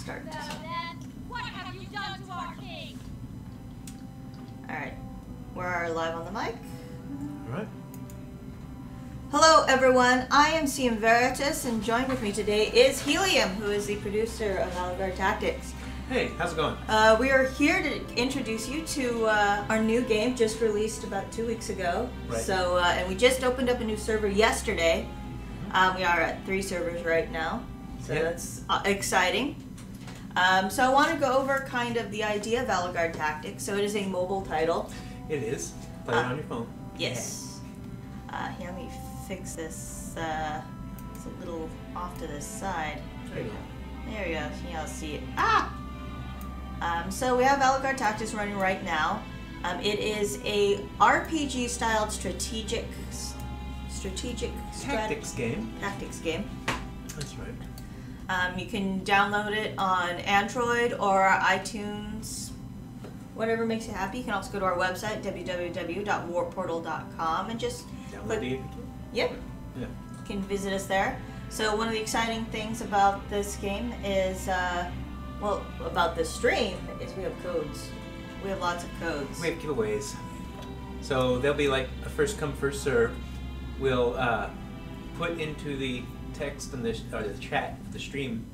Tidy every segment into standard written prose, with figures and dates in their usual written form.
start. What have you done to our king? Alright. We're live on the mic. Alright. Hello everyone, I am CM Veritas, and joined with me today is Helium, who is the producer of Valor Tactics. Hey, how's it going? We are here to introduce you to our new game, just released about 2 weeks ago. Right. So, and we just opened up a new server yesterday. We are at 3 servers right now, so that's exciting. So I want to go over kind of the idea of Valor Tactics. So it is a mobile title. It is. Play it on your phone. Yes. Here, let me fix this. It's a little off to the side. There you go. There we go. Yeah, I'll see it. Ah! So we have Valor Tactics running right now. It is a RPG-styled Tactics game. Tactics game. That's right. You can download it on Android or iTunes, whatever makes you happy. You can also go to our website, www.warportal.com, and just Download the APK. Yep. Yeah. You can visit us there. So one of the exciting things about this game is, well, about this stream, is we have codes. We have lots of codes. We have giveaways. So they'll be like a first come, first serve. We'll put into the text in the chat of the stream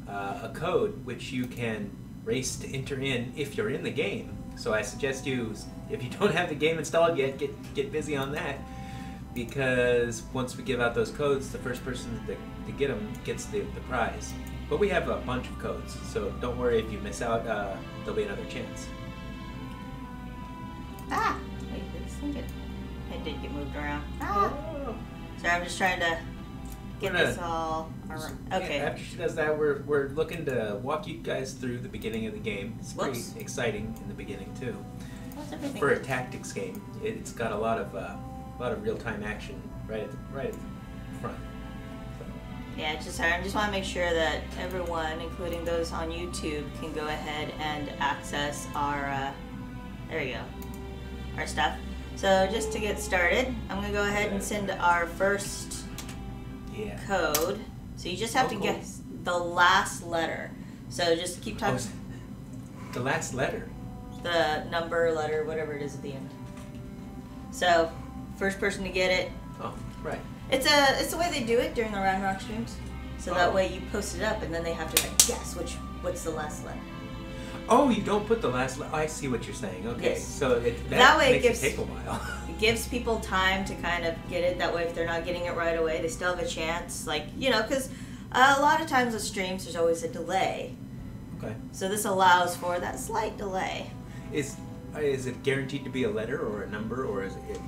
a code which you can race to enter in if you're in the game. So I suggest you, if you don't have the game installed yet, get busy on that, because once we give out those codes, the first person to get them gets the prize. But we have a bunch of codes, so don't worry if you miss out. There'll be another chance. Ah! Wait, this thing it did get moved around. Ah! Sorry, I'm just trying to get this all around. Okay. Yeah, after she does that, we're looking to walk you guys through the beginning of the game. It's pretty exciting in the beginning too. What's everything? For a tactics game, it's got a lot of real-time action right at the front. So. Yeah, I just want to make sure that everyone, including those on YouTube, can go ahead and access our there you go, our stuff. So just to get started, I'm going to go ahead and send our first code. So you just have to guess the last letter. So just keep talking. The last letter? The number, letter, whatever it is at the end. So first person to get it. Oh, right. It's the way they do it during the Ragnarok streams. So that way you post it up and then they have to like guess what's the last letter. Oh, you don't put the last letter. I see what you're saying. Okay, yes. So that way makes it take a while. It gives people time to kind of get it. That way, if they're not getting it right away, they still have a chance. Like, you know, because a lot of times with streams, there's always a delay. Okay. So this allows for that slight delay. Is it guaranteed to be a letter or a number, or is it?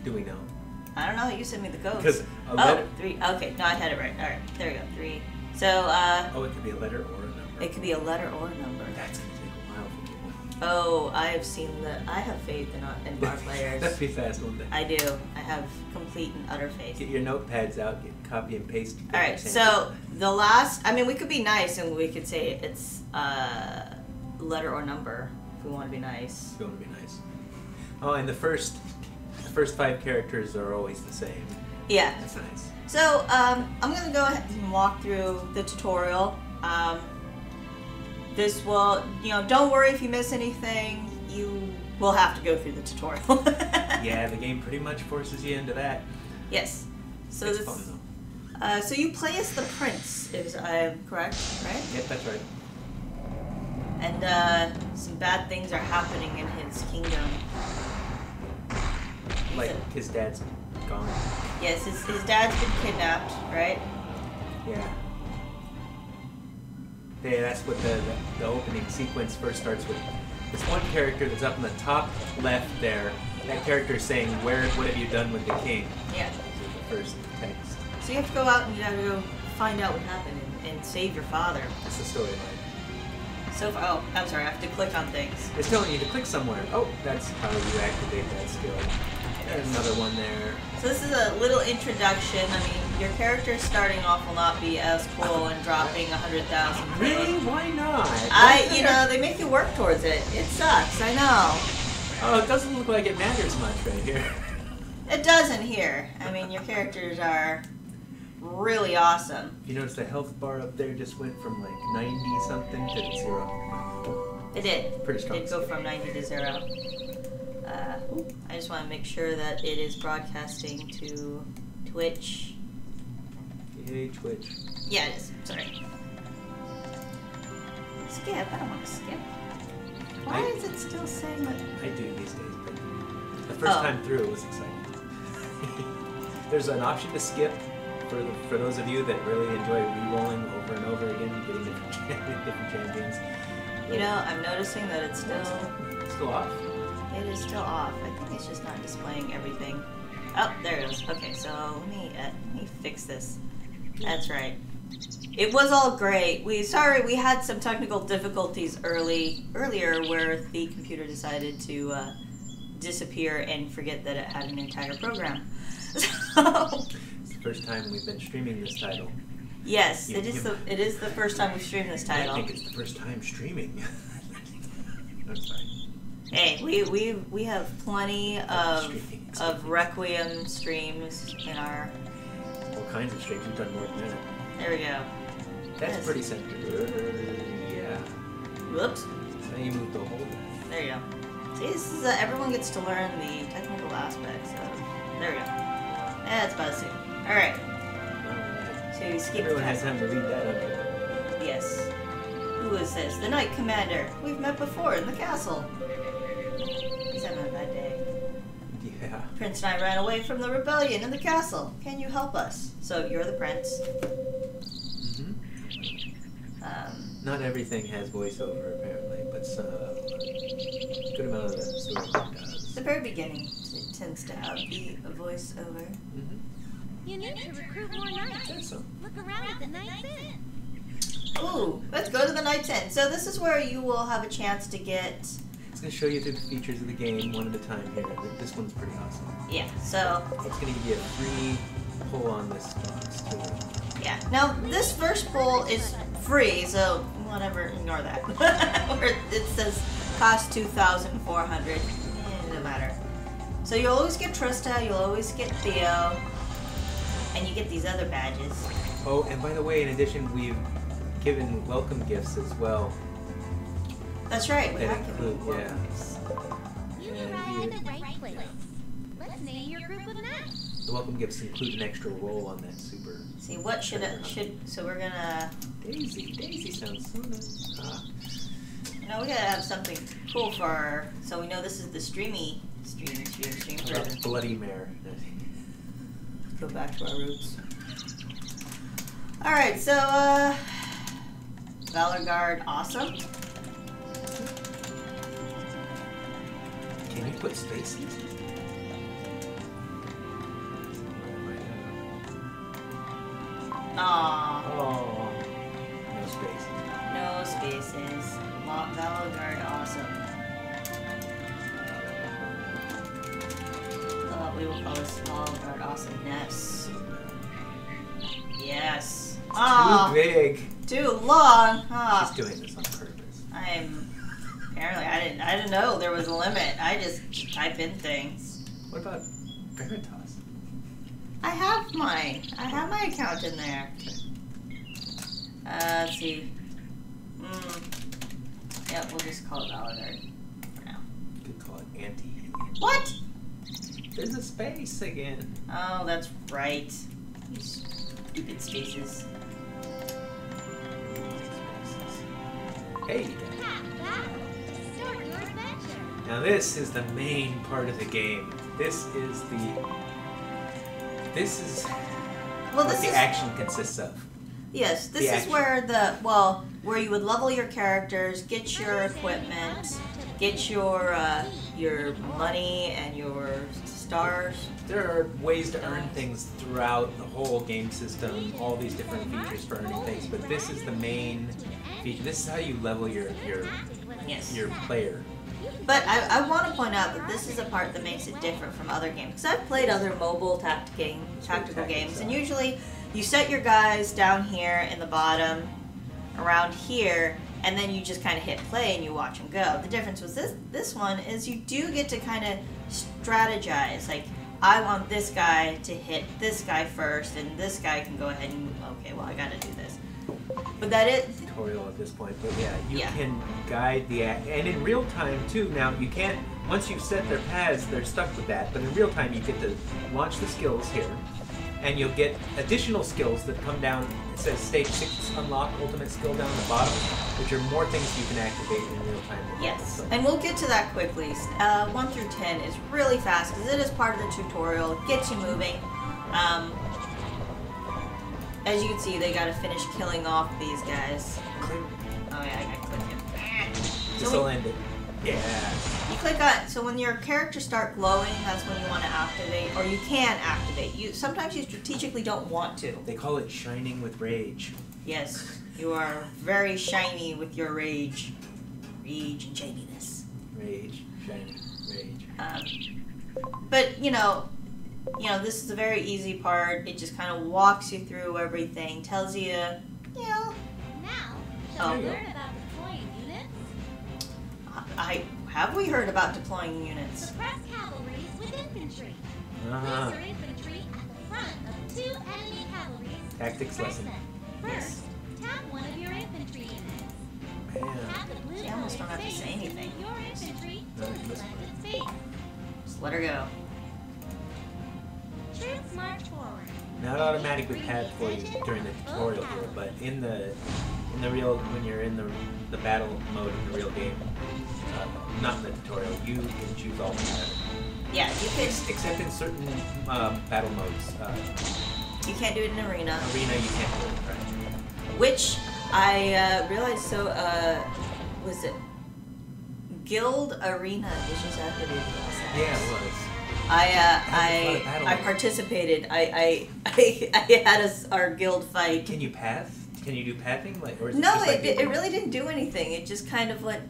Do we know? I don't know. You sent me the codes. Because a letter. 3. Okay, no, I had it right. All right, there we go. 3. So. Oh, it could be a letter or a number. It could be a letter or a number. That's gonna take a while for people. Oh, I have faith in our players. That'd be fast, wouldn't it? I do. I have complete and utter faith. Get your notepads out. Get copy and paste. All right. So the last. I mean, we could be nice and we could say it's letter or number if we want to be nice. If you want to be nice. Oh, and the first 5 characters are always the same. Yeah. That's nice. So I'm gonna go ahead and walk through the tutorial. This will, don't worry if you miss anything. You will have to go through the tutorial. Yeah, the game pretty much forces you into that. Yes. So it's this. Fun though. So you play as the prince, if I'm correct, right? Yep, that's right. And some bad things are happening in his kingdom. Like his dad's gone. Yes, his dad's been kidnapped, right? Yeah. Yeah, that's what the opening sequence first starts with. This one character that's up in the top left there. That character is saying, what have you done with the king?" Yeah. This is the first text. So you have to go out and you gotta go find out what happened and save your father. That's the storyline. So oh, I'm sorry, I have to click on things. It's telling you to click somewhere. Oh, that's how you activate that skill. There's another one there. So this is a little introduction. I mean, your character starting off will not be as cool and dropping 100,000. Really? Why not? They make you work towards it. It sucks, I know. Oh, it doesn't look like it matters much right here. It doesn't here. I mean, your characters are really awesome. You notice the health bar up there just went from like 90 something to 0. It did. Pretty strong. It did go from 90 to 0. I just want to make sure that it is broadcasting to Twitch. Yay, Twitch. Yeah, it is. Sorry. Skip. I don't want to skip. Why is it still saying that? I do these days, but the first time through it was exciting. There's an option to skip for those of you that really enjoy re-rolling over and over again, getting different champions. You know, I'm noticing that it's still off. It is still off. I think it's just not displaying everything. Oh, there it is. Okay, so let me fix this. That's right. It was all great. We had some technical difficulties earlier where the computer decided to disappear and forget that it had an entire program. So, it's the first time we've been streaming this title. Yes, it is the first time we've streamed this title. I think it's the first time streaming. I'm sorry. Hey, we have plenty of Requiem streams in our... All kinds of streams. We've done more than that. There we go. That's pretty centered. Yeah. Whoops. Now you move the whole... There you go. See, this is everyone gets to learn the technical aspects of... There we go. That's about it. Alright. So you skip Everyone the has castle. time to read that, okay? Yes. Who is this? The Knight Commander. We've met before in the castle. He's having a bad day. Yeah. Prince and I ran away from the rebellion in the castle. Can you help us? So you're the prince. Not everything has voiceover, apparently, but a good amount of the story does. The very beginning tends to have the voiceover. You need to recruit more knights. So. Look around at the Knight's Inn. Ooh, let's go to the Knight's Inn. So this is where you will have a chance to get... It's going to show you through the features of the game one at a time here. This one's pretty awesome. Yeah, so... It's going to give you a free pull on this box, too. Yeah. Now, this first pull is free, so whatever, ignore that. Where it says cost 2,400. It doesn't matter. So you'll always get Trista, you'll always get Theo, and you get these other badges. Oh, and by the way, in addition, we've given welcome gifts as well. That's right, we That have given include, welcome yeah. gifts. You arrived in the right place. Let's name your group of knights. The welcome gifts include an extra roll on that super. See, what should so we're gonna... Daisy sounds so nice. Ah. No, we gotta have something cool for our... So we know this is the stream How about version. Bloody Mare? Go back to our roots. Alright, so, Valor Guard, awesome. Can you put spaces? Aww. Oh, no spaces. No spaces. Valor Guard, awesome. We will call this Small Guard awesomeness. Yes. Too big. Too long. She's doing this on purpose. Apparently I didn't know there was a limit. I just type in things. What about Veritas? I have mine. I have my account in there. Let's see. Yeah, we'll just call it Valor Guard for now. You could call it anti. What? There's a space again. Oh, that's right. These stupid spaces. Hey. Start your adventure. Now this is the main part of the game. This is Well, what this the is action consists of. yes. This the is action. where where you would level your characters, get your equipment, get your money and your stars. There are ways to earn things throughout the whole game system, all these different features for earning things, but this is the main feature. This is how you level your Yes. player. But I want to point out that this is a part that makes it different from other games. Because I've played other mobile tactical games, and usually you set your guys down here in the bottom, around here, and then you just kind of hit play and you watch them go. The difference with this one is you do get to kind of strategize. Like, I want this guy to hit this guy first, and this guy can go ahead and, okay, well, I gotta do this. But that is... Tutorial at this point, but yeah, you Yeah. can guide the and in real time too. Now you can't, once you've set their paths, they're stuck with that, but in real time you get to launch the skills here, and you'll get additional skills that come down. It says stage 6 unlock ultimate skill down the bottom, which are more things you can activate in real time. Yes, So, and we'll get to that quickly. 1 through 10 is really fast because it is part of the tutorial. It gets you moving. As you can see, they gotta finish killing off these guys. click. Oh yeah, I gotta click him. This will end it. Yeah. You click on, so when your characters start glowing, that's when you want to activate, or you can activate. Sometimes you strategically don't want to. They call it shining with rage. Yes, you are very shiny with your rage. Rage and shininess. Rage, shining, rage. But, you know, this is a very easy part. It just kind of walks you through everything, tells you, you know. Now, shall Oh. we learn about deploying units? Have we heard about deploying units? Suppress cavalries with infantry. Uh-huh. Place your infantry at the front of 2 enemy cavalries. Tactics Suppress lesson. them. First, tap one of your infantry units. Man. Tap the blue See, I almost don't colored have to space say anything. between your infantry No, to you must- select its base. Just let her go. Troops march forward. Not automatically pad for you during the tutorial here, but in the real, when you're in the battle mode in the real game, not in the tutorial, you can choose all pad. Yeah, you can. Except in certain battle modes. You can't do it in arena. Arena you can't do it, right? Which I realized. So was it Guild Arena? Which is after the last night. Yeah, it was. I participated. I had our guild fight. Can you path? Can you do pathing? Like, or is No, it just like it really didn't do anything. It just kind of went.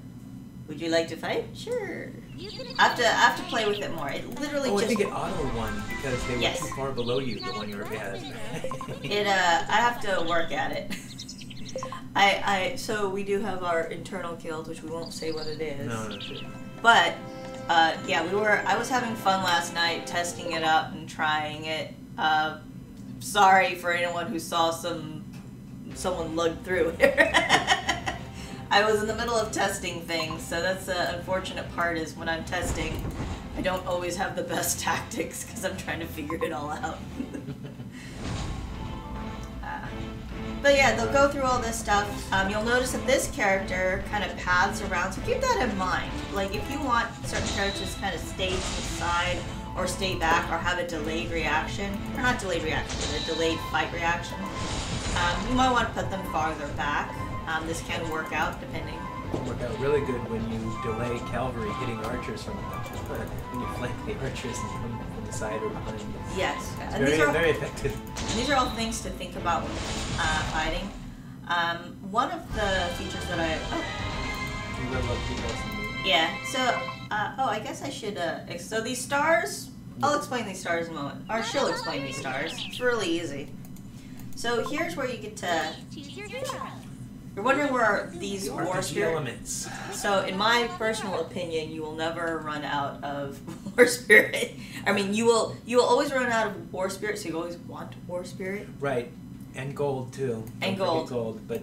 Would you like to fight? Sure. You can I have to play with it more. It literally Oh, I just. think it auto won because they were Yes. too far below you. The one you were yeah. It I have to work at it. So we do have our internal guild, which we won't say what it is. No, sure. But yeah, I was having fun last night testing it out and trying it. Sorry for anyone who saw someone lug through here. I was in the middle of testing things, so that's the unfortunate part is when I'm testing, I don't always have the best tactics because I'm trying to figure it all out. But yeah, they'll go through all this stuff. You'll notice that this character kind of paths around, so keep that in mind. Like if you want certain characters to kind of stay to the side or stay back or have a delayed reaction, or not delayed reaction, but a delayed fight reaction, you might want to put them farther back. This can work out depending. Work out really good when you delay cavalry hitting archers from when you flank the archers from the side or behind. Yes, It's and very effective. these are all things to think about when fighting. One of the features that You really love people. yeah, so I guess I should so these stars, I'll explain these stars in a moment, or she'll explain these stars. It's really easy. So here's where you get to. choose your hero. You're wondering where these war RPG spirit. elements. So in my personal opinion, you will never run out of war spirit. I mean, you will always run out of war spirit, so you always want war spirit. Right, and gold too. And Don't forget gold. gold, but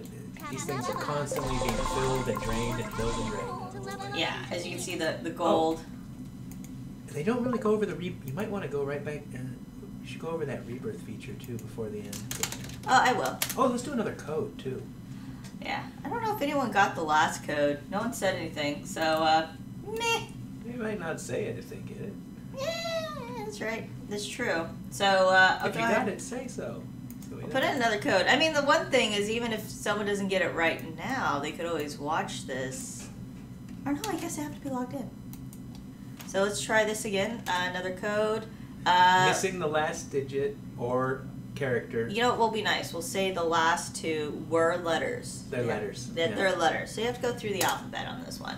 these things are constantly being filled and drained and filled and drained. Yeah, as you can see, the gold. They don't really go over the you might want to go right back. You should go over that rebirth feature too before the end. Oh, I will. Oh, let's do another code too. Yeah, I don't know if anyone got the last code. No one said anything, so meh. They might not say it if they get it. Yeah, that's right. That's true. So I'll If go you ahead. got it, say so. So we Put know. in another code. I mean, the one thing is, even if someone doesn't get it right now, they could always watch this. Or no, I guess they have to be logged in. So let's try this again. Another code. Missing the last digit or character. You know what will be nice? We'll say the last two were letters. They're letters. They're letters. So you have to go through the alphabet on this one.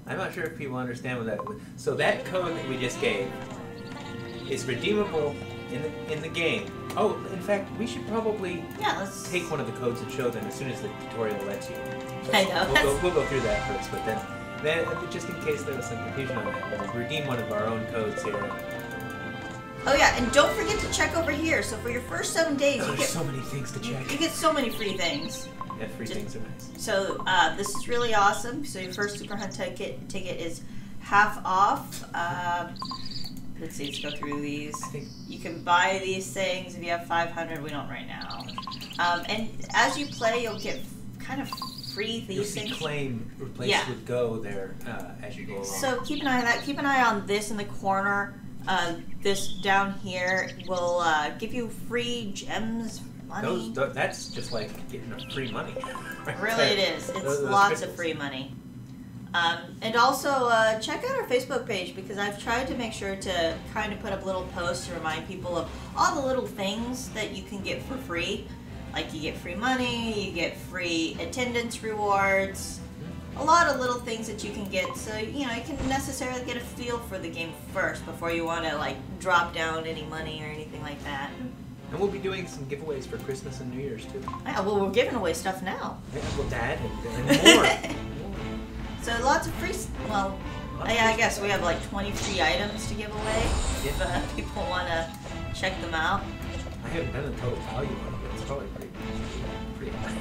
I'm not sure if people understand what that. So that code that we just gave is redeemable in the game. Oh, in fact, we should probably Yeah, let's take one of the codes and show them as soon as the tutorial lets you. I know. We'll go through that first, but then just in case there was some confusion on that, we'll redeem one of our own codes here. Oh yeah, and don't forget to check over here. So for your first 7 days, Oh, you there's get so many things to check. you get so many free things. Yeah, free things are nice. So this is really awesome. So your first Super Hunt ticket is half off. Let's see, let's go through these. You can buy these things if you have 500. We don't right now. And as you play, you'll get kind of free these things. Claim replaced with go there as you go along. So keep an eye on that. Keep an eye on this in the corner. This down here will give you free gems, money. That's just like getting free money. Right Really, there. it is. It's Those lots of crystals. free money. And also, check out our Facebook page because I've tried to make sure to kind of put up little posts to remind people of all the little things that you can get for free. Like you get free money, you get free attendance rewards, a lot of little things that you can get. So, you know, you can necessarily get a feel for the game first before you want to, like, drop down any money or anything like that. And we'll be doing some giveaways for Christmas and New Year's too. Yeah, well, we're giving away stuff now. Yeah, well, Dad and more. So lots of free, well, yeah, I guess we have like 20 free items to give away if people want to check them out. I haven't done the total value on it, but it's probably pretty high.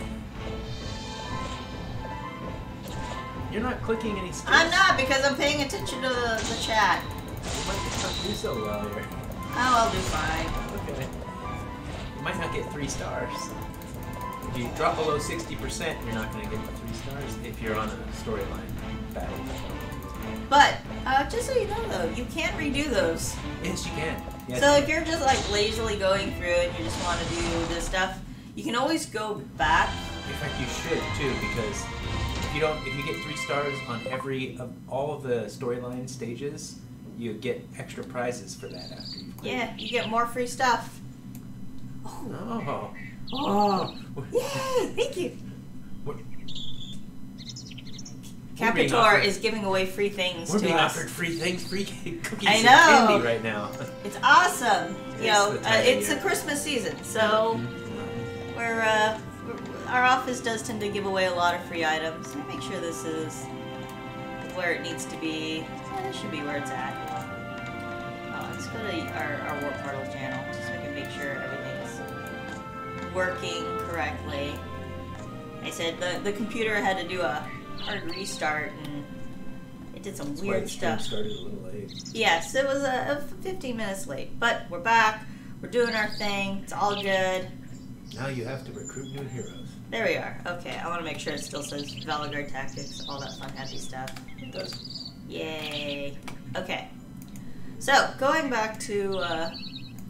You're not clicking any skills. I'm not because I'm paying attention to the chat. You might not do so well here. Oh, I'll do fine. Okay. You might not get 3 stars. If you drop below 60%, you're not going to get the 3 stars if you're on a storyline battle. But, just so you know though, you can redo those. Yes, you can. Yes, So you if you're just like lazily going through and you just want to do this stuff, you can always go back. In fact, you should too, because if you get 3 stars on all of the storyline stages, you get extra prizes for that after you've played. Yeah, you get more free stuff. Oh. Oh. Yay! Thank you. What? Capitor is giving away free things We're to being us. offered free things, free cookies I and know. candy right now. It's awesome. You know, the time of it's year. the Christmas season, so our office does tend to give away a lot of free items. Let me make sure this is where it needs to be. Yeah, this should be where it's at. Let's go to our Warp Portal channel just so we can make sure everything's working correctly. I said the computer had to do a hard restart and it did some That's why weird the stream stuff. started a little late. Yes, it was 15 minutes late, but we're back. We're doing our thing. It's all good. Now you have to recruit new heroes. There we are. Okay, I want to make sure it still says Valor Tactics, all that fun, happy stuff. It does. Yay. Okay. So, going back to,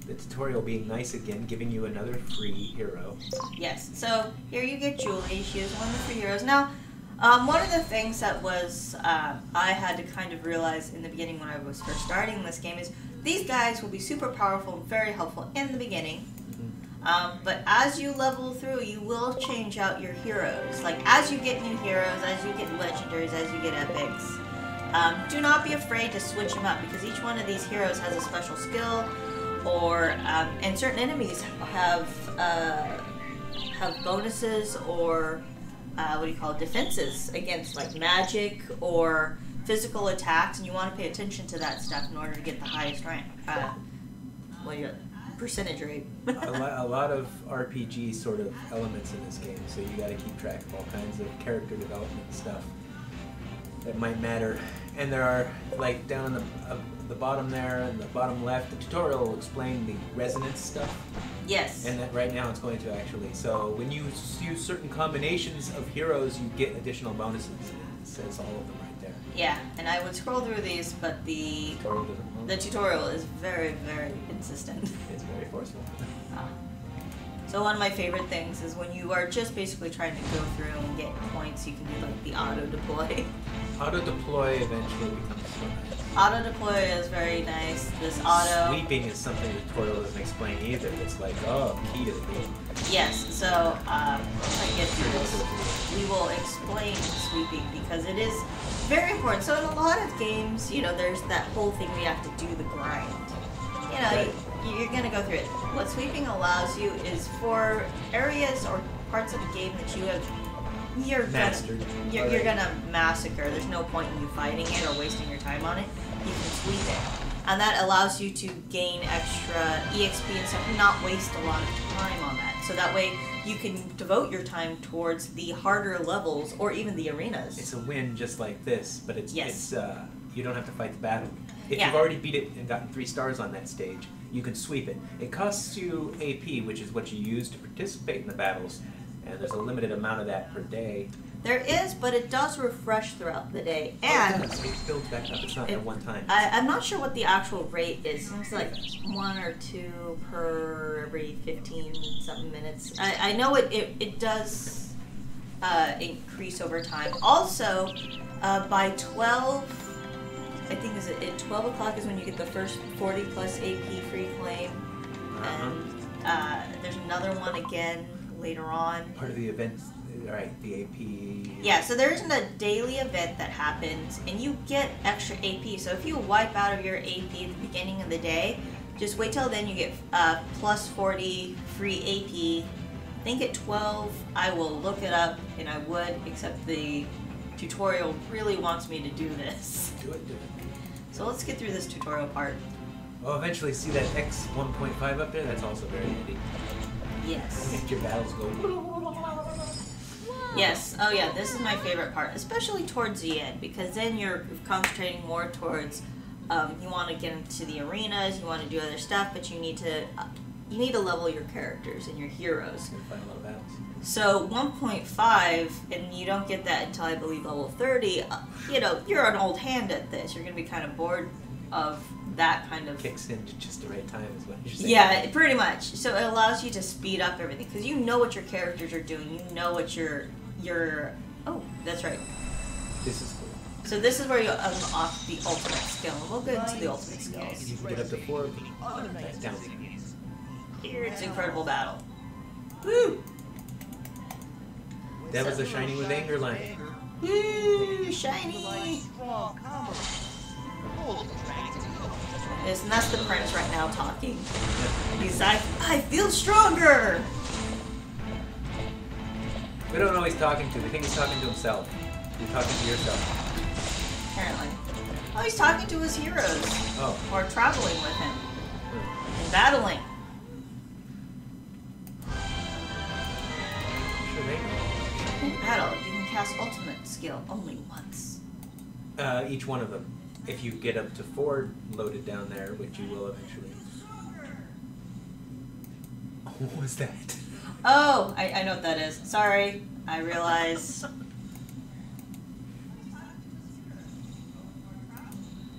The tutorial being nice again, giving you another free hero. yes, so here you get Julie. She is one of the free heroes. Now, one of the things that was, I had to kind of realize in the beginning when I was first starting this game is these guys will be super powerful and very helpful in the beginning. But as you level through, you will change out your heroes. Like, as you get new heroes, as you get legendaries, as you get epics, do not be afraid to switch them up because each one of these heroes has a special skill, or and certain enemies have bonuses or what do you call it, defenses against like magic or physical attacks, and you want to pay attention to that stuff in order to get the highest rank. Percentage rate. a lot of RPG sort of elements in this game, so you got to keep track of all kinds of character development stuff that might matter. And there are, like down on the bottom there, in the bottom left, the tutorial will explain the resonance stuff. Yes. And that right now it's going to actually. So when you use certain combinations of heroes, you get additional bonuses. It says all of them right there. Yeah, and I would scroll through these, but the tutorial is very, very consistent. It's very forceful. So one of my favorite things is when you are just basically trying to go through and get points, you can do like the auto deploy. Auto deploy eventually becomes so nice. Auto deploy is very nice. This auto. Sweeping is something the tutorial doesn't explain either. It's like, oh, key to the game. Yes, so if I get through this, we will explain sweeping because it is very important. So in a lot of games, you know, there's that whole thing where you have to do the grind. You know, Right. you're going to go through it. What sweeping allows you is for areas or parts of a game that you have Mastered. You're gonna massacre. There's no point in you fighting it or wasting your time on it. You can sweep it. And that allows you to gain extra EXP and stuff, and not waste a lot of time on that. So that way you can devote your time towards the harder levels or even the arenas. It's a win just like this, but it's you don't have to fight the battle. If Yeah. you've already beat it and gotten 3 stars on that stage, you can sweep it. It costs you AP, which is what you use to participate in the battles, and there's a limited amount of that per day. There is, but it does refresh throughout the day. It And does. It builds back up. It's not at one time. I'm not sure what the actual rate is. It's like 1 or 2 per every 15 something minutes. I know it does increase over time. Also, by 12, I think is it 12 o'clock is when you get the first 40 plus AP free claim. And there's another one again later on. Part of the events, right? The AP. Yeah, so there isn't a daily event that happens, and you get extra AP. So if you wipe out of your AP at the beginning of the day, just wait till then. You get plus 40 free AP. I think at 12, I will look it up, and I would, except the tutorial really wants me to do this. Do it. So let's get through this tutorial part. Oh, eventually see that X 1.5 up there? That's also very handy. Yes. Make your battles go. Yes. Oh yeah, this is my favorite part, especially towards the end, because then you're concentrating more towards you want to get into the arenas, you want to do other stuff, but you need to level your characters and your heroes. You're gonna fight a lot of battles. So 1.5, and you don't get that until I believe level 30. You know, you're an old hand at this. You're gonna be kind of bored of that kind of. Kicks in just the right time is what you're saying. Yeah, pretty much. So it allows you to speed up everything because you know what your characters are doing. You know what your oh, that's right. This is cool. So this is where you unlock the ultimate skill. And we'll get into the ultimate skills. You can get up to 4 of them. Back down. Here it's incredible battle. Woo! That was a shiny with anger line. Woo! Shiny! Yes, and that's the prince right now talking. He's like, I feel stronger! We don't know who he's talking to. We think he's talking to himself. You're talking to yourself. Apparently. Oh, he's talking to his heroes. Oh. Or traveling with him. And battling. Sure they know. In battle, you can cast ultimate skill only once. Each one of them. If you get up to 4 loaded down there, which you will eventually. What was that? Oh, I know what that is. Sorry, I realize.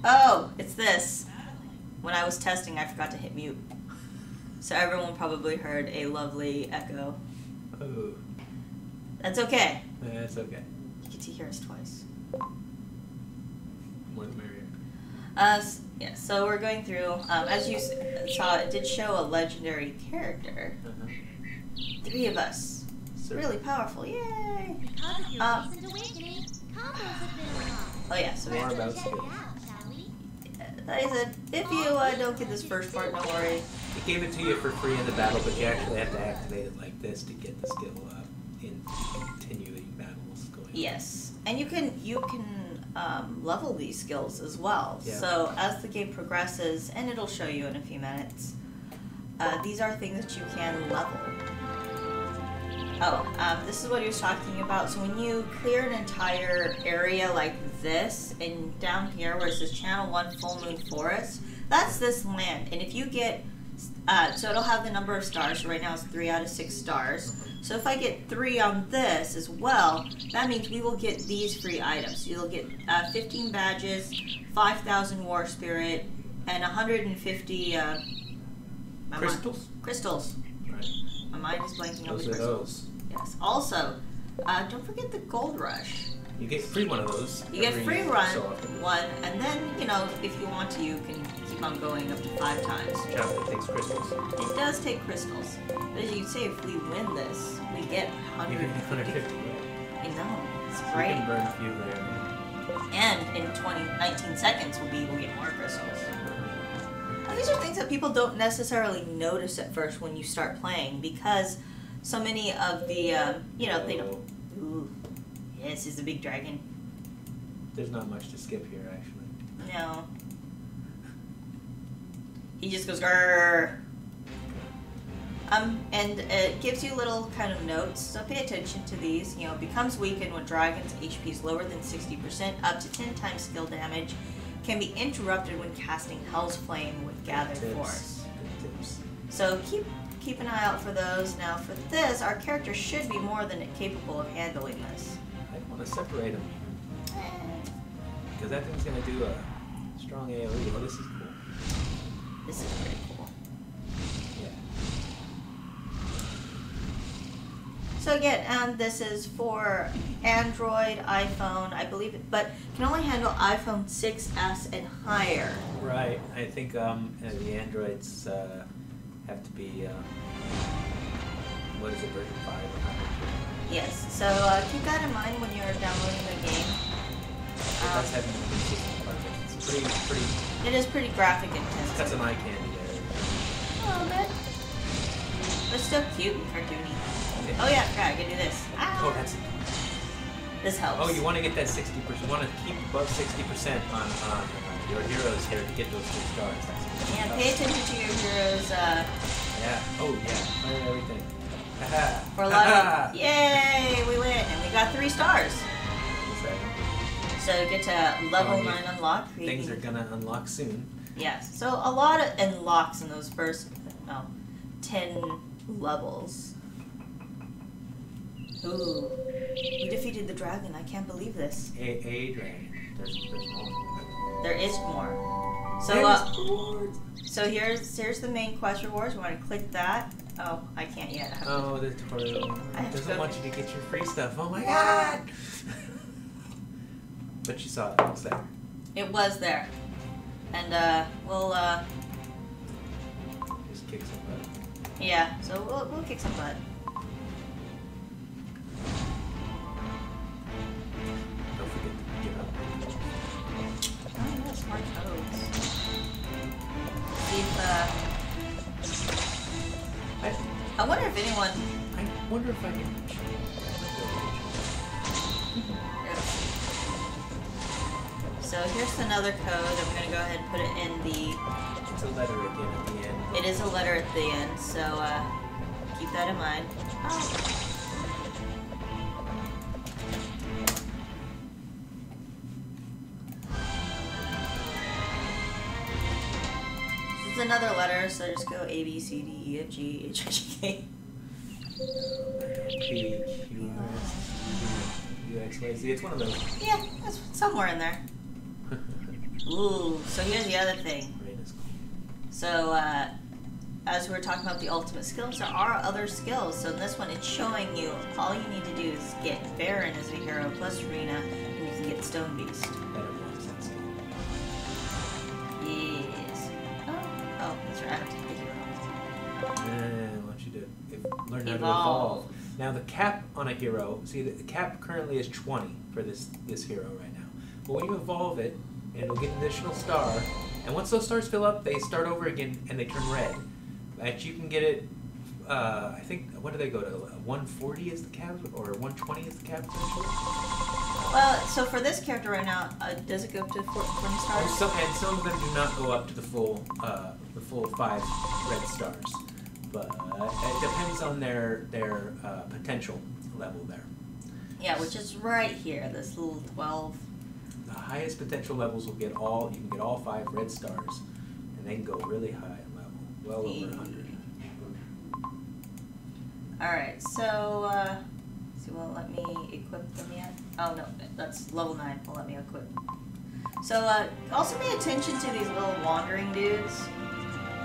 Oh, it's this. When I was testing, I forgot to hit mute. So everyone probably heard a lovely echo. Oh. That's okay. That's okay. You get to hear us twice. More the merrier. Yeah, so we're going through, as you saw, it did show a legendary character. 3 of us. So, Really powerful, yay! Because of your recent awakening, combos have been unlocked. Oh yeah, so we more have to, about Check skill. it out, shall we? like I said, if you don't get this first part, don't worry. It gave it to you for free in the battle, but you actually have to activate it like this to get the skill in continuing battles going. Yes, and you can level these skills as well. Yeah. So as the game progresses, and it'll show you in a few minutes, these are things that you can level. Oh, this is what he was talking about. So when you clear an entire area like this, and down here where it says Channel 1 Full Moon Forest, that's this land. And if you get, so it'll have the number of stars. So right now it's 3 out of 6 stars. So if I get 3 on this as well, that means we will get these free items. You'll get 15 badges, 5,000 War Spirit, and 150 Crystals? Crystals. Right. My mind is blanking on Those the are crystals. those. Yes. Also, don't forget the Gold Rush. You get free one of those. You get free run so often. one, and then if you want to, you can keep on going up to 5 times. Chapter that takes crystals. It does take crystals, but as you say, if we win this, we get You get 150. I know, it's You great. can burn a few there. And in 19 seconds, we'll be able to get more crystals. Now, these are things that people don't necessarily notice at first when you start playing, because so many of the, they don't. Ooh, yes, is a big dragon. There's not much to skip here, actually. No. he just goes grrr. And it gives you little kind of notes, so pay attention to these. You know, becomes weakened when dragons' HP is lower than 60%, up to 10 times skill damage. Can be interrupted when casting Hell's Flame with Gathered Force. Good tips. So keep an eye out for those. Now for this, our character should be more than capable of handling this. I want to separate them. Because that thing's going to do a strong AoE. Oh, this is cool. This is pretty cool. So again, this is for Android, iPhone, I believe, but can only handle iPhone 6s and higher. Right. I think the Androids have to be, what is it, version 5 or higher? Yes. So keep that in mind when you're downloading the game. It does have an inconsistent graphics. It's pretty. It is pretty graphic intense. Got some eye candy there. A little bit. But still cute and cartoony. Oh yeah, I can do this. Oh, that's it. This helps. Oh, you want to get that 60%. You want to keep above 60% on your heroes here to get those 3 stars. Yeah, pay attention to your heroes. Yeah. Oh yeah. Fire everything. Haha. For a lot of yay, we win, and we got 3 stars. So get to level 9 unlock. Things are gonna unlock soon. Yes. So a lot of unlocks in those first 10 levels. Ooh, we defeated the dragon. I can't believe this. A dragon. There's more. There is more. So so here's the main quest rewards. We want to click that. Oh, I can't yet. Oh, the tutorial. I have doesn't to want you to get your free stuff. Oh my god! But you saw it. It was there. It was there, and we'll just kick some butt. yeah. So we'll kick some butt. Don't forget to give up. Oh, yeah, smart codes. See if, I wonder if anyone... I wonder if I can... So here's another code. I'm going to go ahead and put it in the... It's a letter again at the end. It is a letter at the end, so keep that in mind. Oh. It's another letter, so just go A, B, C, D, E, F, G, H, I, J, K. P, Q, R, S, U, X, Y, Z. It's one of those. Yeah, that's somewhere in there. Ooh, so here's the other thing. So, as we were talking about the ultimate skills, there are other skills. So in this one, it's showing you all you need to do is get Baron as a hero plus Arena, and you can get Stone Beast. Yes. Oh, that's right. I have to take the hero. I want you to learn how to evolve. Now the cap on a hero, see the cap currently is 20 for this hero right now. But when you evolve it, it'll get an additional star, and once those stars fill up, they start over again and they turn red. But you can get it, I think, what do they go to? 140 is the cap, or 120 is the cap? Well, so for this character right now, does it go up to 20 stars? And some of them do not go up to the full 5 red stars. But it depends on their potential level there. Yeah, which is right here, this little 12. The highest potential levels will get all, you can get all 5 red stars, and they can go really high in level, well over 100. Alright, so, see, won't let me equip them yet? Oh no, that's level 9, won't let me equip. So, also pay attention to these little wandering dudes.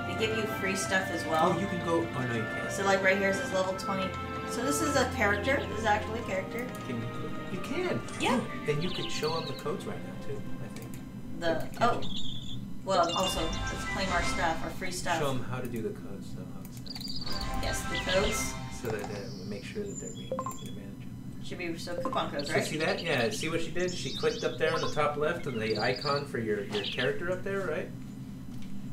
They give you free stuff as well. Oh, you can go, oh no you can't. So like right here says level 20. So this is a character, this is actually a character. You can? Yeah. Then you could show them the codes right now too, I think. Oh. Well, also, let's claim our stuff, our free stuff. Show them how to do the codes, so how it's done. Yes, the codes. So that we make sure that they're being taken advantage of. Should be, so coupon codes, right? So see that? Yeah, see what she did? She clicked up there on the top left and the icon for your character up there, right?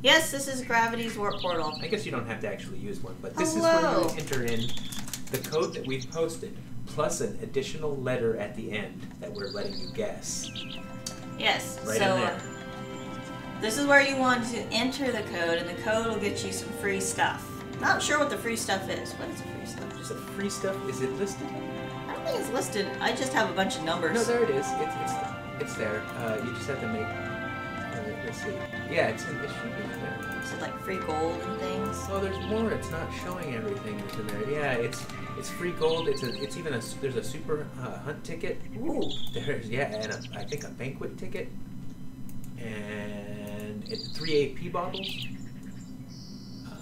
Yes, this is Gravity's Warp Portal. I guess you don't have to actually use one, but this is where you enter in the code that we've posted, plus an additional letter at the end that we're letting you guess. Yes, right so in there. this is where you want to enter the code, and the code will get you some free stuff. Not sure what the free stuff is. What is the free stuff? Just the free stuff. Is it listed? I don't think it's listed. I just have a bunch of numbers. No, there it is. It's there. You just have to make. Let's see. Yeah, it should be there. Is it like free gold and things? Oh, there's more. It's not showing everything that's in there. Yeah, it's free gold. It's even there's a super hunt ticket. Ooh. There's and I think a banquet ticket, and 3 AP bottles.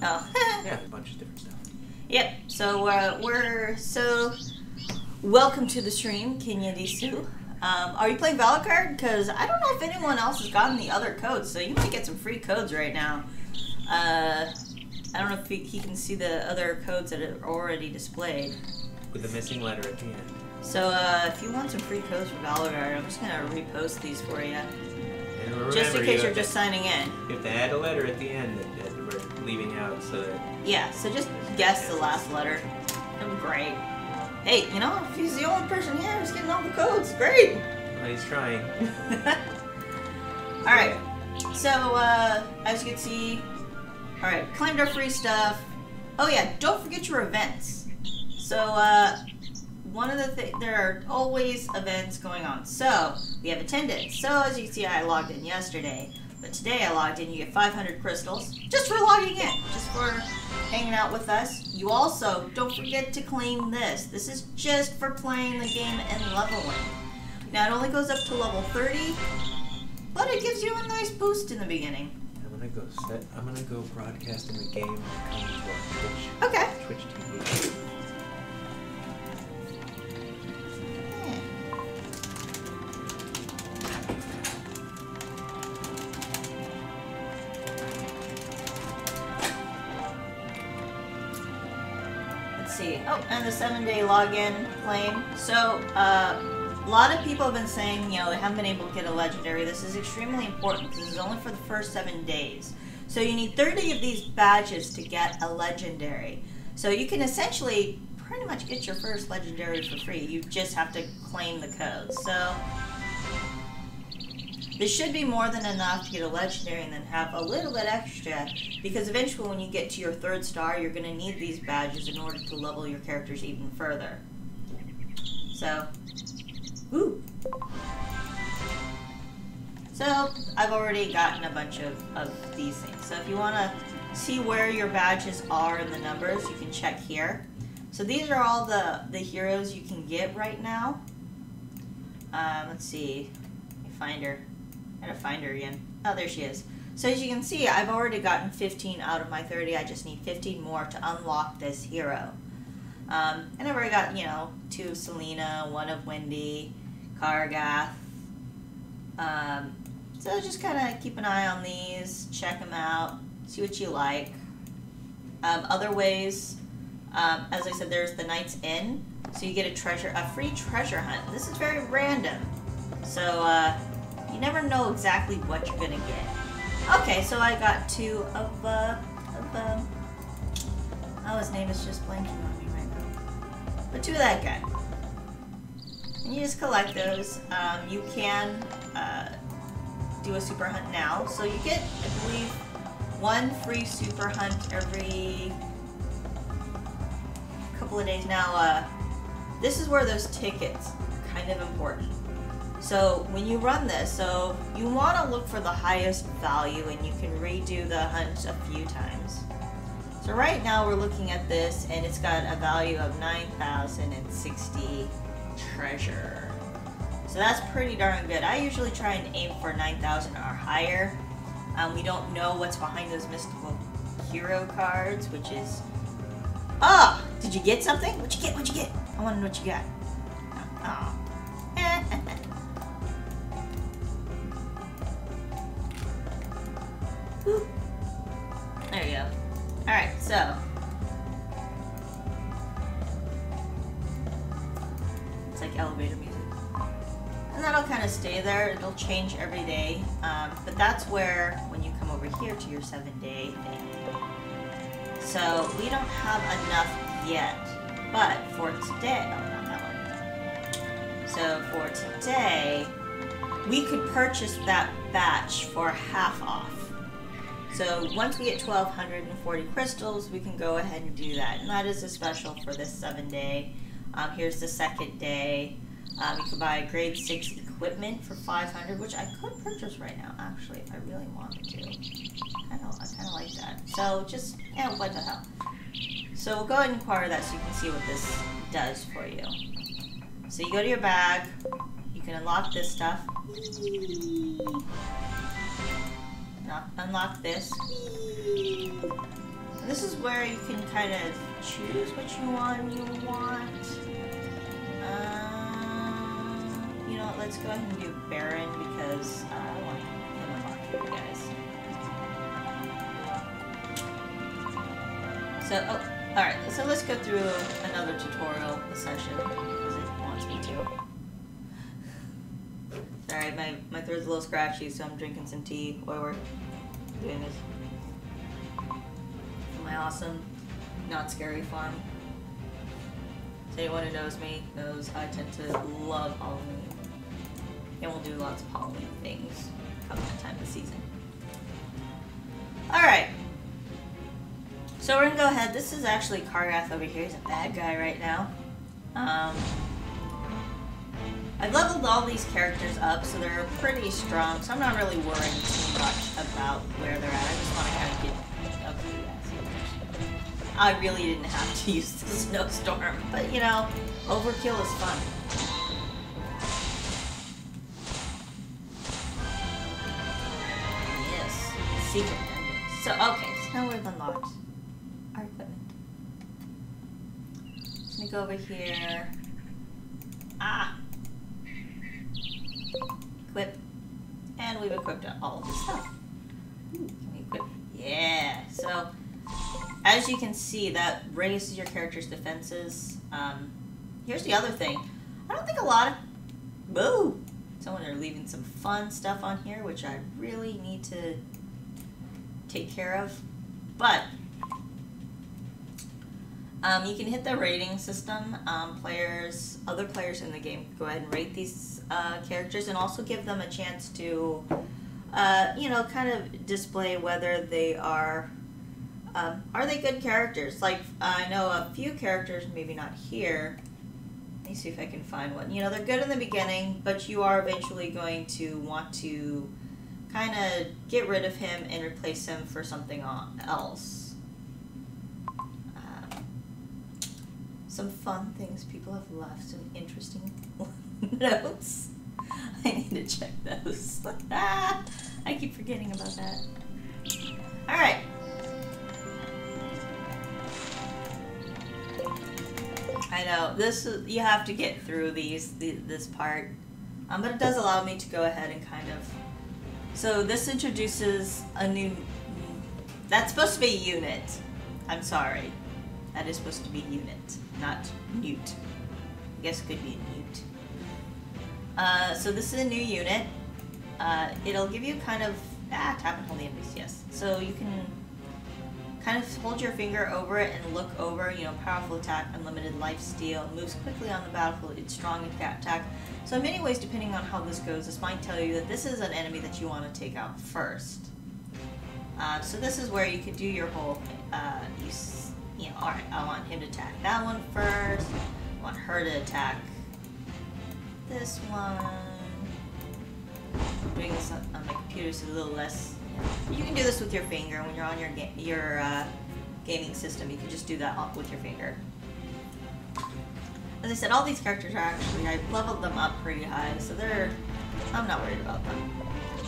Oh. Yeah, a bunch of different stuff. Yep. So welcome to the stream, Kenya Disu. Are you playing Valor card? Because I don't know if anyone else has gotten the other codes, so you might get some free codes right now. I don't know if he can see the other codes that are already displayed. With the missing letter at the end. So if you want some free codes for Valor card, I'm just gonna repost these for you. And remember, Just in case you're just signing in. You have to add a letter at the end that we're leaving out, so that. Yeah. So just guess the last letter. That'd be great. Hey, you know, if he's the only person here who's getting all the codes, great! Well, he's trying. Alright, so, as you can see, alright, claimed our free stuff. Oh yeah, don't forget your events. So, one of the things, there are always events going on. So, we have attendance. So, as you can see, I logged in yesterday. But today I logged in, you get 500 crystals just for logging in, just for hanging out with us. You also, don't forget to claim this. This is just for playing the game and leveling. Now it only goes up to level 30, but it gives you a nice boost in the beginning. I'm gonna go broadcasting the game and come to our Twitch. Okay. Twitch TV. See. Oh, and the 7-day login claim. So, a lot of people have been saying, you know, they haven't been able to get a legendary. This is extremely important because this is only for the first 7 days. So you need 30 of these badges to get a legendary. So you can essentially pretty much get your first legendary for free. You just have to claim the code. So this should be more than enough to get a legendary and then have a little bit extra, because eventually when you get to your 3rd star, you're going to need these badges in order to level your characters even further. So, woo! So, I've already gotten a bunch of these things. So if you want to see where your badges are in the numbers, you can check here. So these are all the heroes you can get right now. Let's see. Let me find her. I gotta find her again. Oh, there she is. So as you can see, I've already gotten 15 out of my 30. I just need 15 more to unlock this hero. And I've already got, you know, 2 of Selena, 1 of Wendy, Kargath. So just kind of keep an eye on these, check them out, see what you like. Other ways, as I said, there's the Night's Inn. So you get a free treasure hunt. This is very random. So, you never know exactly what you're gonna get. Okay, so I got 2 of oh, his name is just blanking on me right now. But 2 of that guy. And you just collect those. You can do a super hunt now. So you get, I believe, 1 free super hunt every couple of days. Now, this is where those tickets are kind of important. So when you run this, so you want to look for the highest value, and you can redo the hunt a few times. So right now we're looking at this, and it's got a value of 9,060 treasure. So that's pretty darn good. I usually try and aim for 9,000 or higher. We don't know what's behind those mystical hero cards, which is... Ah! Did you get something? What'd you get? What'd you get? I want to know what you got. Oh. There you go. Alright, so. It's like elevator music. And that'll kind of stay there. It'll change every day. But that's where, when you come over here to your 7-day thing. So, we don't have enough yet. But for today, oh, not that one. So, for today, we could purchase that batch for half off. So once we get 1,240 crystals, we can go ahead and do that. And that is a special for this 7-day. Here's the second day. You can buy grade 6 equipment for 500, which I could purchase right now, actually, if I really wanted to. I kind of like that. So just, yeah, what the hell. So we'll go ahead and acquire that so you can see what this does for you. So you go to your bag, you can unlock this stuff. Unlock this. And this is where you can kind of choose what you want. You know what, let's go ahead and do Baron because I want him unlocked for you guys. So, alright, so let's go through another tutorial session because it wants me to. Sorry, my throat's a little scratchy, so I'm drinking some tea while we're doing this. My awesome, not scary farm. So anyone who knows me knows I tend to love Halloween. And we'll do lots of Halloween things come that time of the season. Alright. So we're gonna go ahead. This is actually Kargath over here. He's a bad guy right now. I've leveled all these characters up, so they're pretty strong, so I'm not really worrying too much about where they're at. I just want to kind of get... Okay, yeah, I really didn't have to use the snowstorm, but you know, overkill is fun. Yes, secret dungeon. So, okay, so now we've unlocked our equipment. Let me go over here. Equip. And we've equipped all of this stuff. Can we equip? Yeah. So, as you can see, that raises your character's defenses. Here's the other thing. I don't think a lot of... Boo! Someone are leaving some fun stuff on here, which I really need to take care of. But, you can hit the rating system. Other players in the game go ahead and rate these characters and also give them a chance to, you know, kind of display whether they are they good characters? Like, I know a few characters, maybe not here. Let me see if I can find one. You know, they're good in the beginning, but you are eventually going to want to kind of get rid of him and replace him for something else. Some fun things people have left, some interesting notes. I need to check those. I keep forgetting about that. Alright. I know, you have to get through this part. But it does allow me to go ahead and kind of... So this introduces a new... That's supposed to be a unit. I'm sorry. That is supposed to be unit, not newt. I guess it could be a newt. So this is a new unit. It'll give you kind of... tap and hold the enemies, yes. So you can kind of hold your finger over it and look over, you know, powerful attack, unlimited life steal, moves quickly on the battlefield, it's strong attack. So in many ways, depending on how this goes, this might tell you that this is an enemy that you want to take out first. So this is where you could do your whole, you know, alright, I want him to attack that one first. I want her to attack this one. I'm doing this on my computer so it's a little less... You can do this with your finger when you're on your gaming system. You can just do that with your finger. As I said, all these characters are actually... I leveled them up pretty high, so I'm not worried about them.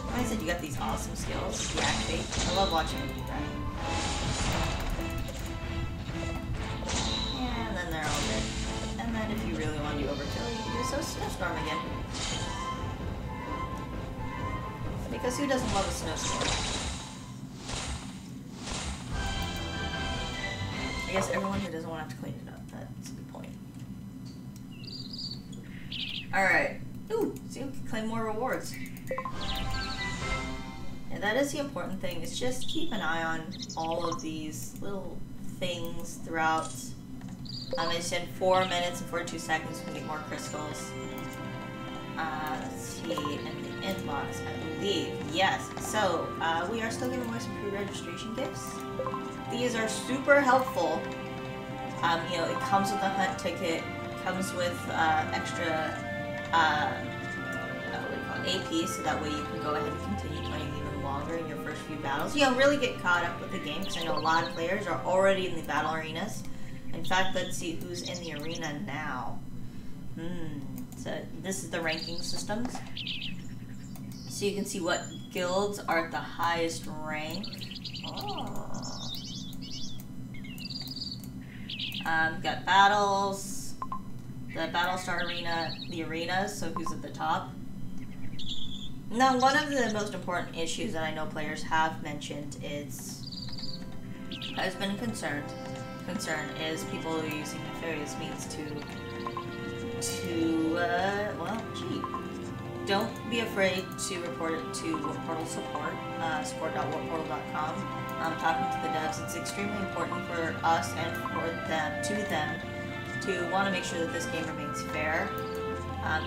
Like I said, you got these awesome skills. Deactivate. I love watching them do that. And then they're all good. And then if you really want to do overkill, you can do snowstorm again. Because who doesn't love a snowstorm? I guess everyone who doesn't want to have to clean it up. That's a good point. Alright. Ooh, see, we can claim more rewards. And that is the important thing, is just keep an eye on all of these little things throughout. I said 4 minutes and 42 seconds we can get more crystals. Let's see, in the inbox, I believe. Yes. So, we are still giving away some pre-registration gifts. These are super helpful. You know, it comes with a hunt ticket, comes with extra what do you call it, AP, so that way you can go ahead and continue playing even longer in your first few battles. You know, really get caught up with the game, because I know a lot of players are already in the battle arenas. In fact, let's see who's in the arena now. So this is the ranking systems. So you can see what guilds are at the highest rank. Oh. Got battles, the Battlestar Arena, the arenas, so who's at the top. Now, one of the most important issues that I know players have mentioned has been a concern is people are using nefarious means well, cheat. Don't be afraid to report it to Portal support, support.warportal.com. Talking to the devs, it's extremely important for us and for them, to want to make sure that this game remains fair.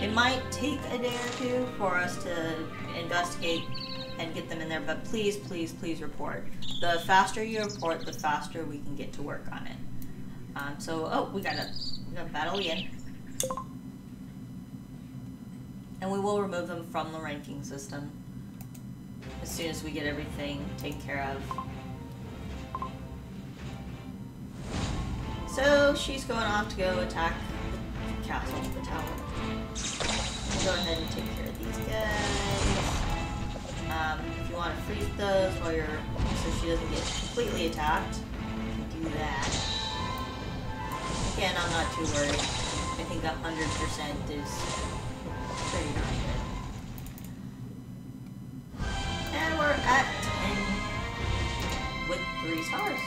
It might take a day or two for us to investigate and get them in there, but please, please, please report. The faster you report, the faster we can get to work on it. We got a battle again. And we will remove them from the ranking system as soon as we get everything taken care of. So she's going off to go attack the castle, the tower. We'll go ahead and take care of these guys. If you want to freeze those while so she doesn't get completely attacked, you can do that. Again, I'm not too worried. I think 100% is pretty darn good. And we're at 10 with 3 stars.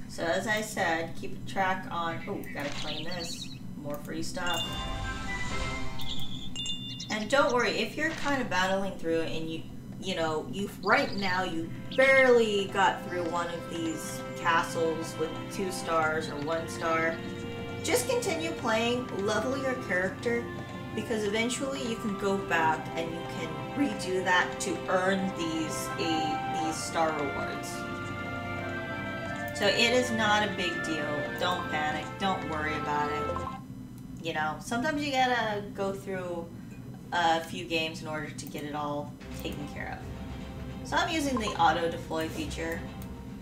So as I said, keep a track on, gotta claim this, more free stuff. And don't worry, if you're kind of battling through it and right now you barely got through one of these castles with 2 stars or 1 star, just continue playing, level your character, because eventually you can go back and you can redo that to earn these star rewards. So it is not a big deal. Don't panic. Don't worry about it. You know, sometimes you gotta go through a few games in order to get it all taken care of. So I'm using the auto deploy feature.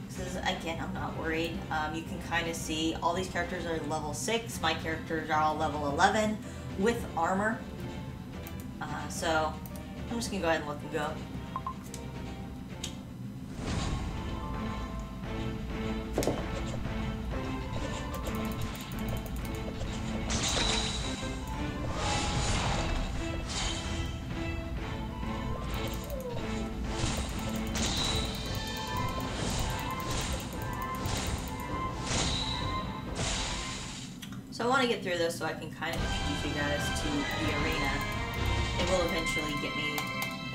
Because again, I'm not worried. You can kind of see all these characters are level 6. My characters are all level 11 with armor. So I'm just gonna go ahead and let them go. So I want to get through this so I can kind of introduce you guys to the arena. It will eventually get me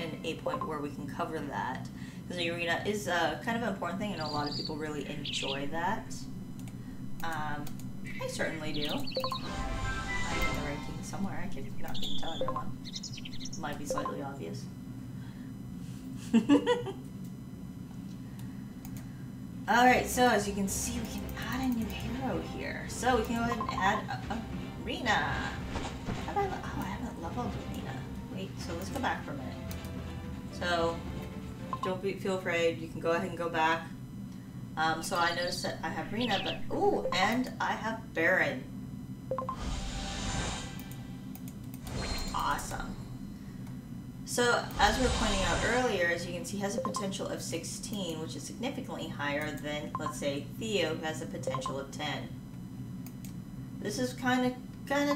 in a point where we can cover that. Because the arena is kind of an important thing. I know a lot of people really enjoy that. I certainly do. I'm in the ranking somewhere. I could not tell everyone. It might be slightly obvious. Alright, so as you can see, we can add a new hero here. So we can go ahead and add Arena. I haven't leveled Arena. Wait, so let's go back for a minute. So, don't feel afraid. You can go ahead and go back. So I noticed that I have Rena, but, and I have Baron. Awesome. So, as we were pointing out earlier, as you can see, he has a potential of 16, which is significantly higher than, let's say, Theo, who has a potential of 10. This is kind of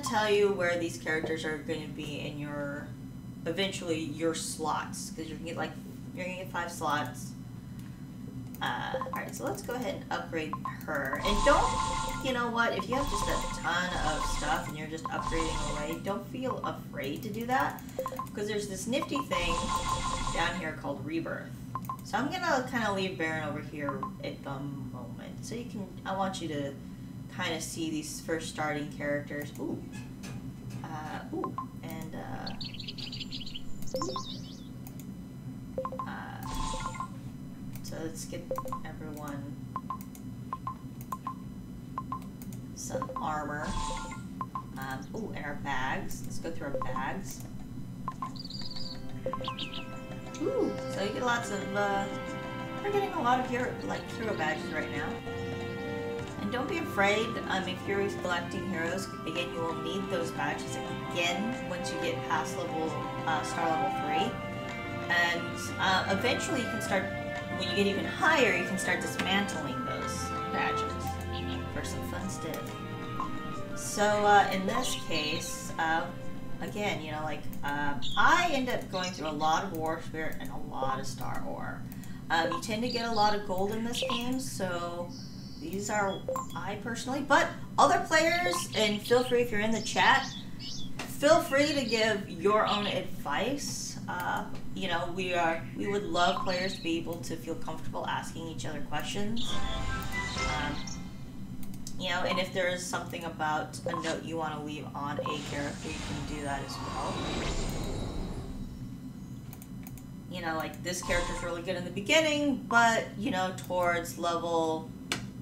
tell you where these characters are going to be in your, eventually, your slots, because you're going to get 5 slots. Alright, so let's go ahead and upgrade her. And don't, you know what, if you have just a ton of stuff and you're just upgrading away, don't feel afraid to do that. Because there's this nifty thing down here called Rebirth. So I'm going to kind of leave Baron over here at the moment. So you can, I want you to kind of see these first starting characters. Ooh. Ooh. And, so let's get everyone some armor. Ooh, and our bags. Let's go through our bags. Ooh, so you get lots of, we're getting a lot of hero badges right now. And don't be afraid, if you're collecting heroes, again, you will need those badges again once you get past star level 3. And eventually you can start, when you get even higher, you can start dismantling those badges for some fun stuff. So in this case, again, you know, I end up going through a lot of War Spirit and a lot of Star Ore. You tend to get a lot of gold in this game, so these are I personally, but other players, and feel free if you're in the chat, feel free to give your own advice. You know, we would love players to be able to feel comfortable asking each other questions. You know, and if there is something about a note you want to leave on a character, you can do that as well. You know, like this character's really good in the beginning, but, you know, towards level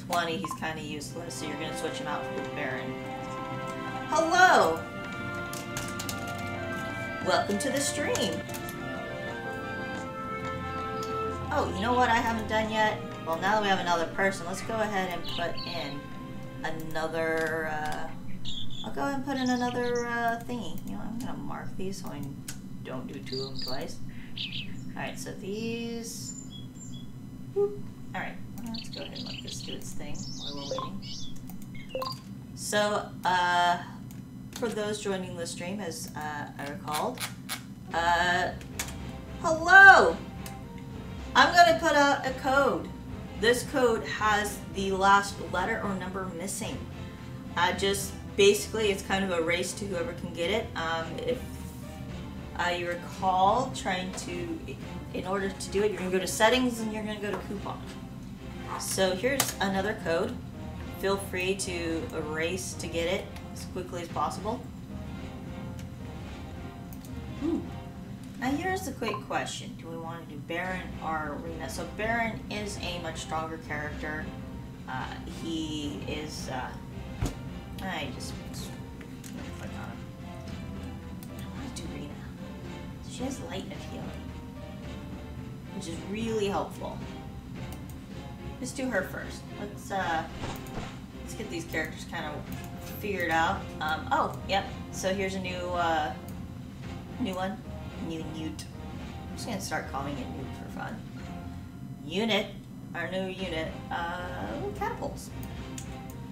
20, he's kind of useless, so you're going to switch him out for the Baron. Hello! Welcome to the stream! Oh, you know what I haven't done yet? Well, now that we have another person, let's go ahead and put in another, I'll go ahead and put in another thingy. You know, I'm going to mark these so I don't do two of them twice. Alright, so these... Alright, let's go ahead and let this do its thing while we're waiting. So, for those joining the stream, as I recalled, hello! I'm going to put out a code. This code has the last letter or number missing. Just basically, it's kind of a race to whoever can get it. If you recall, in order to do it, you're going to go to settings and you're going to go to coupon. So here's another code. Feel free to erase to get it as quickly as possible. Ooh. Now here's the quick question. Do we want to do Baron or Arena? So Baron is a much stronger character. He is, I just click on him. I want to do Arena. She has light of healing, which is really helpful. Let's do her first. Let's get these characters kind of figured out. Oh, yep. So here's a new one. New Newt. I'm just gonna start calling it Newt for fun. Unit, our new unit, catapults.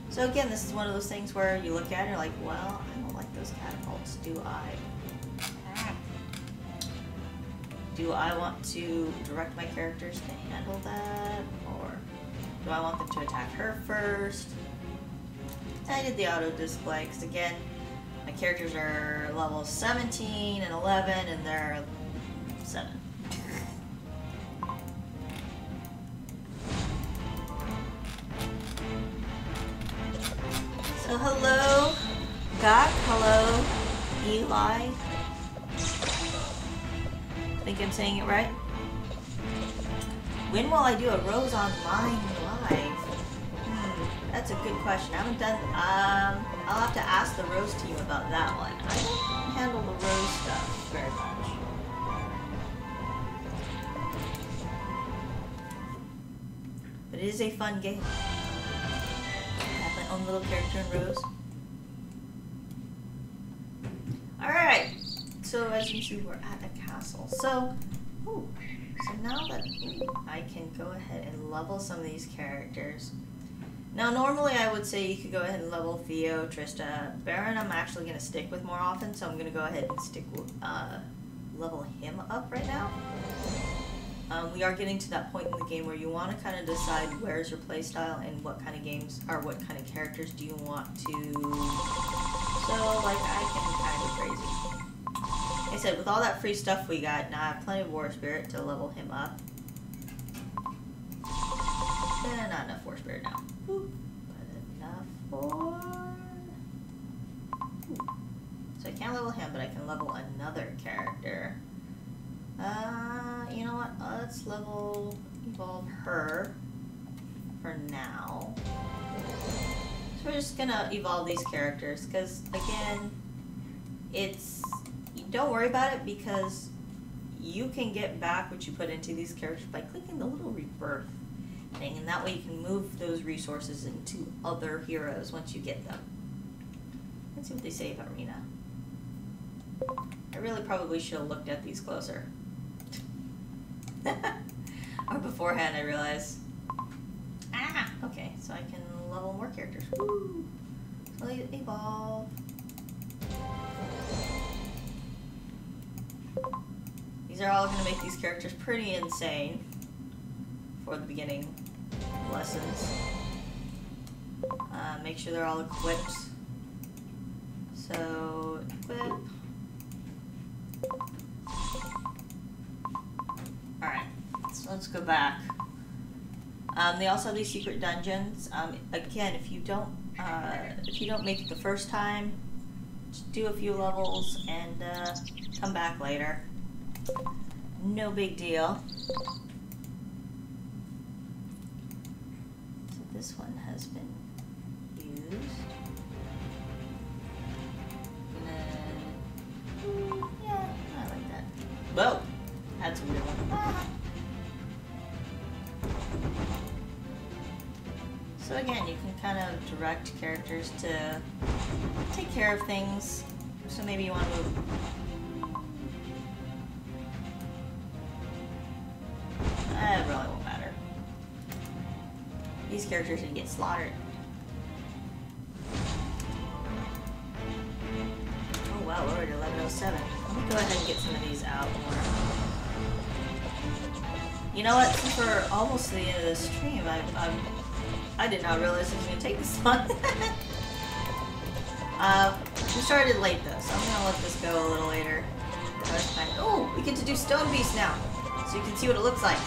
So again, this is one of those things where you look at it and you're like, well, I don't like those catapults. Do I want to direct my characters to handle that, or do I want them to attack her first? I did the auto display because again, my characters are level 17 and 11, and they're 7. So hello, Doc. Hello, Eli. Think I'm saying it right? When will I do a Rose Online live? That's a good question. I haven't done, I'll have to ask the Rose team about that one. I don't handle the Rose stuff very much. But it is a fun game. I have my own little character in Rose. Alright, so as you see, we're at a castle. So now that I can go ahead and level some of these characters. Now, normally I would say you could go ahead and level Theo, Trista. Baron I'm actually going to stick with more often, so I'm going to go ahead and stick with, level him up right now. We are getting to that point in the game where you want to kind of decide where's your playstyle and what kind of games, or what kind of characters do you want to... So, like, I can kind of go crazy. Like I said, with all that free stuff we got, now I have plenty of War Spirit to level him up. Not enough War Spirit now. enough for... So I can't level him, but I can level another character. You know what? Let's evolve her for now. So we're just gonna evolve these characters, because again, don't worry about it, because you can get back what you put into these characters by clicking the little rebirth thing, and that way you can move those resources into other heroes once you get them. Let's see what they say about Rena. I really probably should have looked at these closer. Or beforehand I realized. Ah! Okay, so I can level more characters. Woo! So evolve. These are all going to make these characters pretty insane for the beginning lessons. Make sure they're all equipped. So, equip. Alright, so let's go back. They also have these secret dungeons. Again, if you don't make it the first time, just do a few levels and come back later. No big deal. So this one has been used. Yeah, I like that. Whoa! That's a weird one. Ah. So again, you can kind of direct characters to take care of things. So maybe you want to move. It really won't matter. These characters can get slaughtered. Oh wow, we're already 11:07. Let me go ahead and get some of these out more. You know what? Since we're almost to the end of the stream, I did not realize it was going to take this long. We started late though, so I'm going to let this go a little later. Oh, we get to do Stone Beast now, so you can see what it looks like.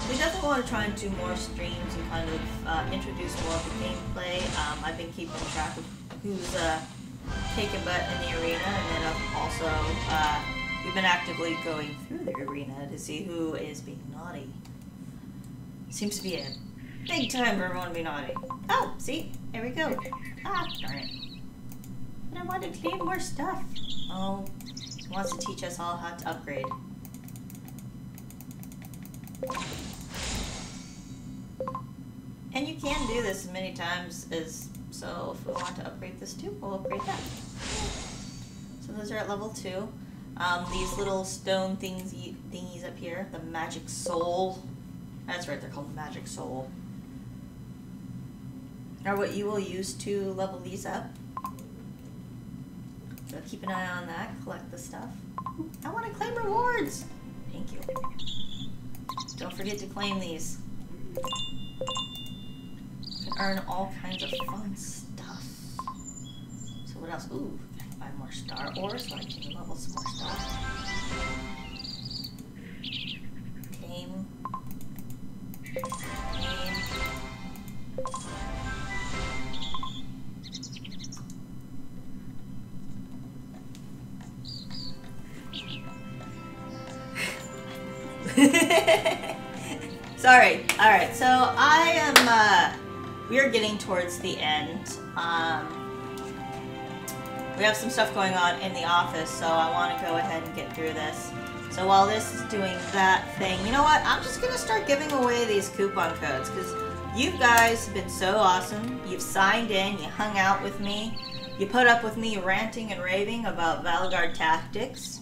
We definitely want to try and do more streams and kind of introduce more of the gameplay. I've been keeping track of who's taking butt in the arena, and then I've also we've been actively going through the arena to see who is being naughty. Seems to be a big time for everyone to be naughty. Oh, see? There we go. Ah, darn it. But I wanted to gain more stuff. Oh, he wants to teach us all how to upgrade. And you can do this as many times as, so if we want to upgrade this too, we'll upgrade that. So those are at level 2. These little stone thingies up here, the magic soul. That's right, they're called the magic soul. Are what you will use to level these up. So keep an eye on that, collect the stuff. I want to claim rewards! Thank you. Don't forget to claim these. You can earn all kinds of fun stuff. So what else? Ooh, I can buy more star ores so I can level some more stuff. Tame. Sorry. Alright, so I am, we are getting towards the end. We have some stuff going on in the office, so I want to go ahead and get through this. So while this is doing that thing, you know what? I'm just going to start giving away these coupon codes, because you guys have been so awesome. You've signed in, you hung out with me, you put up with me ranting and raving about Valor tactics.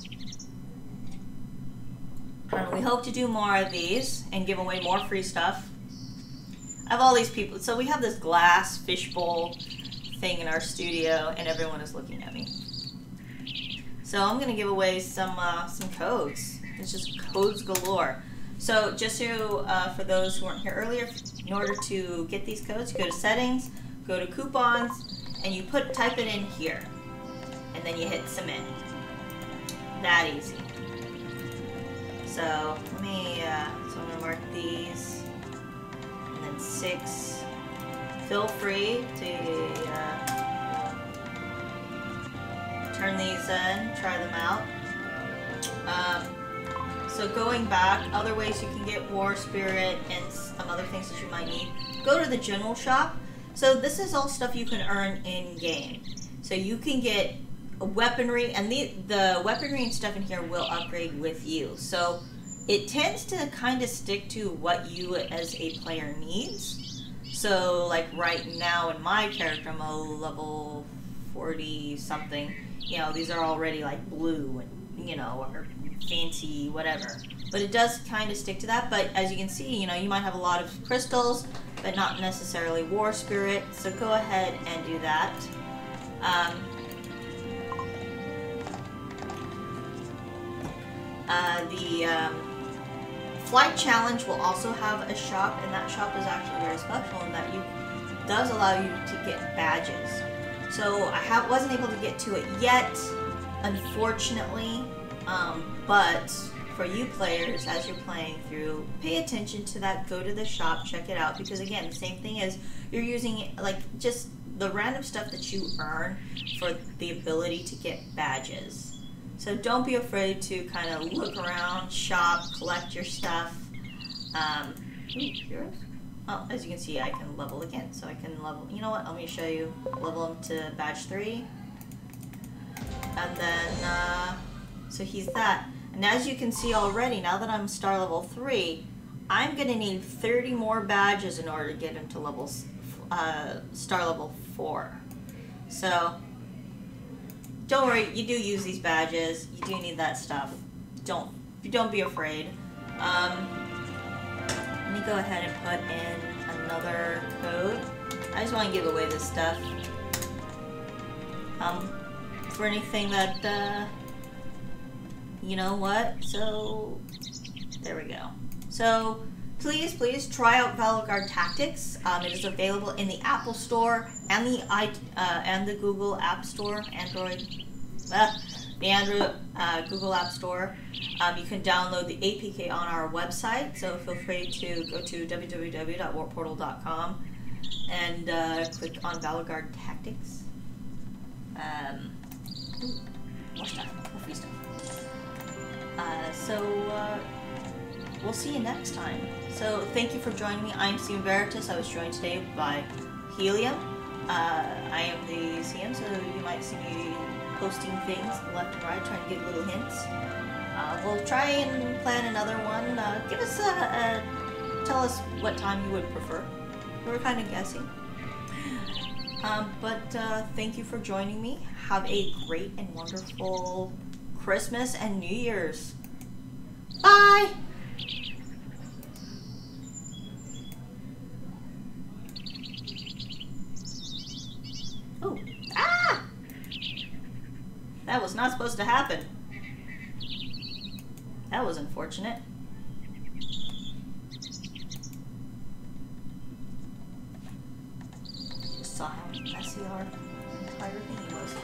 We hope to do more of these and give away more free stuff. I have all these people. So we have this glass fishbowl thing in our studio, and everyone is looking at me. So I'm going to give away some codes. It's just codes galore. So just so for those who weren't here earlier, in order to get these codes, you go to settings, go to coupons, and you type it in here, and then you hit submit. That easy. So So let me, so I'm gonna mark these, and then 6. Feel free to turn these in, try them out. So going back, other ways you can get War Spirit and some other things that you might need. Go to the general shop. So this is all stuff you can earn in game. So you can get weaponry, and the weaponry and stuff in here will upgrade with you. So it tends to kind of stick to what you as a player needs. So like right now in my character, I'm a level 40 something. You know, these are already like blue and, you know, or fancy, whatever. But it does kind of stick to that. But as you can see, you know, you might have a lot of crystals, but not necessarily War Spirit. So go ahead and do that. The Flight Challenge will also have a shop, and that shop is actually very special in that does allow you to get badges. So I wasn't able to get to it yet, unfortunately, but for you players, as you're playing through, pay attention to that, go to the shop, check it out, because again, the same thing is you're using like just the random stuff that you earn for the ability to get badges. So don't be afraid to kind of look around, shop, collect your stuff. Yours? Oh, as you can see, I can level again. So I can level, you know what, let me show you. Level him to badge 3. And then, so he's that. And as you can see already, now that I'm star level 3, I'm gonna need 30 more badges in order to get him to level, star level 4. So, don't worry, you do use these badges. You do need that stuff. Don't be afraid. Let me go ahead and put in another code. I just want to give away this stuff. For anything that, you know what? So, there we go. So, please try out Valor Tactics. It is available in the Apple Store and the Google App Store, Google App Store. You can download the APK on our website, so feel free to go to www.warportal.com and click on Valor Tactics. More stuff, more free stuff. We'll see you next time. So thank you for joining me. I'm CM Veritas. I was joined today by Helium. I am the CM, so you might see me posting things left and right, trying to give little hints. We'll try and plan another one. Give us tell us what time you would prefer. We were kind of guessing. But thank you for joining me. Have a great and wonderful Christmas and New Year's. Bye! Oh, ah! That was not supposed to happen. That was unfortunate. Just saw how messy our entire thingy was.